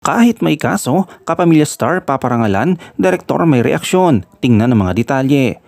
Kahit may kaso, kapamilya star paparangalan, direktor may reaksyon. Tingnan ang mga detalye.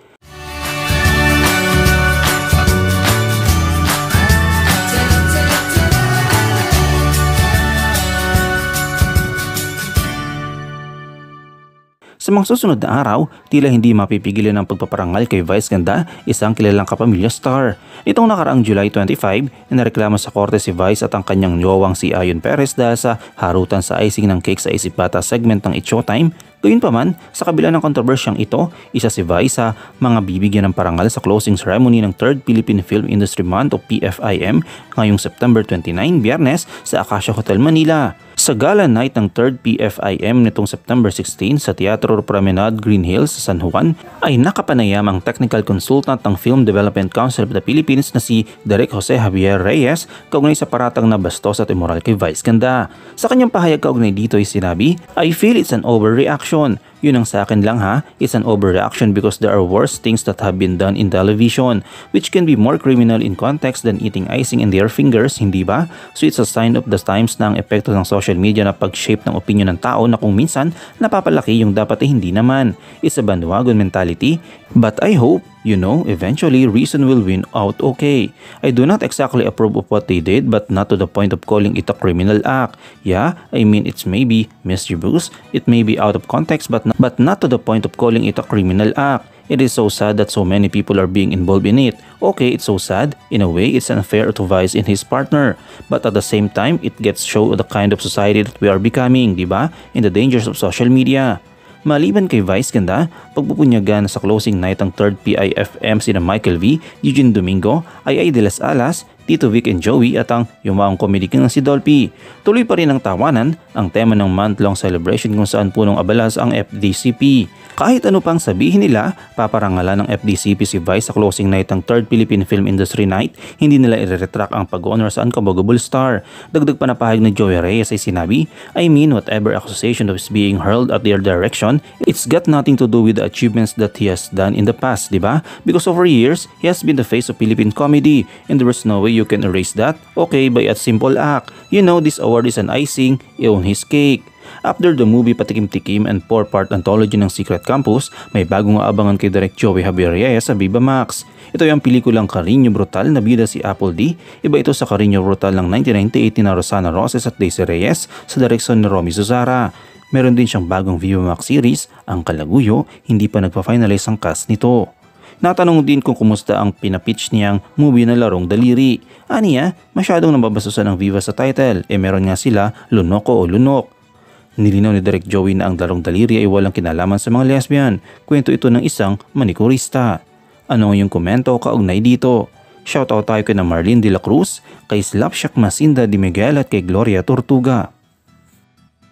Sa mga susunod na araw, tila hindi mapipigilan ang pagpaparangal kay Vice Ganda, isang kilalang kapamilya star. Itong nakaraang July 25, nareklamo sa korte si Vice at ang kanyang nyowang si Ayon Perez dahil sa harutan sa icing ng cake sa Isip Bata segment ng It's Showtime. Gayunpaman, sa kabila ng kontrobersyang ito, isa si Vice sa mga bibigyan ng parangal sa closing ceremony ng 3rd Philippine Film Industry Month o PFIM ngayong September 29, Biyernes sa Acacia Hotel, Manila. Sa gala night ng 3rd PFIM nitong September 16 sa Teatro Promenade Green Hills sa San Juan ay nakapanayam ang technical consultant ng Film Development Council of the Philippines na si Direk Jose Javier Reyes kaugnay sa paratang na bastos at immoral kay Vice Ganda. Sa kanyang pahayag kaugnay dito ay sinabi, "I feel it's an overreaction. Yun ang sa akin lang ha, it's an overreaction because there are worse things that have been done in television which can be more criminal in context than eating icing in their fingers, hindi ba? So it's a sign of the times na ang epekto ng social media na pag-shape ng opinion ng tao na kung minsan napapalaki yung dapat ay hindi naman. It's a bandwagon mentality, but I hope eventually reason will win out okay. I do not exactly approve of what they did but not to the point of calling it a criminal act. Yeah, I mean it's maybe mischievous, it may be out of context but not to the point of calling it a criminal act. It is so sad that so many people are being involved in it. Okay, it's so sad. In a way, it's unfair to Vice and his partner. But at the same time, it gets show the kind of society that we are becoming, diba? And the dangers of social media." Maliban kay Vice Ganda, pagpupunyagan sa closing night ng 3rd PIFM sina Michael V, Eugene Domingo, Ay de las Alas, Tito Vic and Joey at ang yumaong comedy king ng si Dolphy. Tuloy pa rin ang tawanan, ang tema ng month-long celebration kung saan punong abalas ang FDCP. Kahit ano pang sabihin nila, paparangalan ng FDCP si Vice sa closing night ng 3rd Philippine Film Industry Night, hindi nila i-retract ang pag-honor sa Unconquerable Star. Dagdag pa na pahayag ni Joey Reyes ay sinabi, "I mean whatever accusation that is being hurled at their direction, it's got nothing to do with the achievements that he has done in the past, diba? Because over years, he has been the face of Philippine comedy and there is no way you can erase that, okay, by a simple act. This award is an icing on his cake." After the movie Patikim-Tikim and 4-part anthology ng Secret Campus, may bagong aabangan kay Direk Joey Javier Reyes sa Viva Max. Ito ay ang pelikulang Cariño Brutal na bida si Apple D. Iba ito sa Cariño Brutal ng 1998 na Rosana Roses at Daisy Reyes sa direksyon ni Romy Zuzara. Meron din siyang bagong Viva Max series, ang Kalaguyo, hindi pa nagpa-finalize ang cast nito. Natanong din kung kumusta ang pinapitch niyang movie na Larong Daliri. Aniya, masyadong nababastusan ang Viva sa title, meron nga sila Lunoko o Lunok. Nilinaw ni Direk Joey na ang Larong Daliri ay walang kinalaman sa mga lesbian. Kwento ito ng isang manikurista. Ano ang iyong komento kaugnay dito? Shoutout tayo kay na Marlene de la Cruz, kay Slapshack Masinda de Miguel at kay Gloria Tortuga.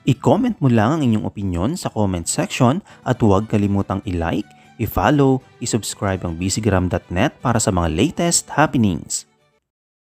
I-comment mo lang ang inyong opinion sa comment section at huwag kalimutang i-like, i-follow, i-subscribe ang bcgram.net para sa mga latest happenings.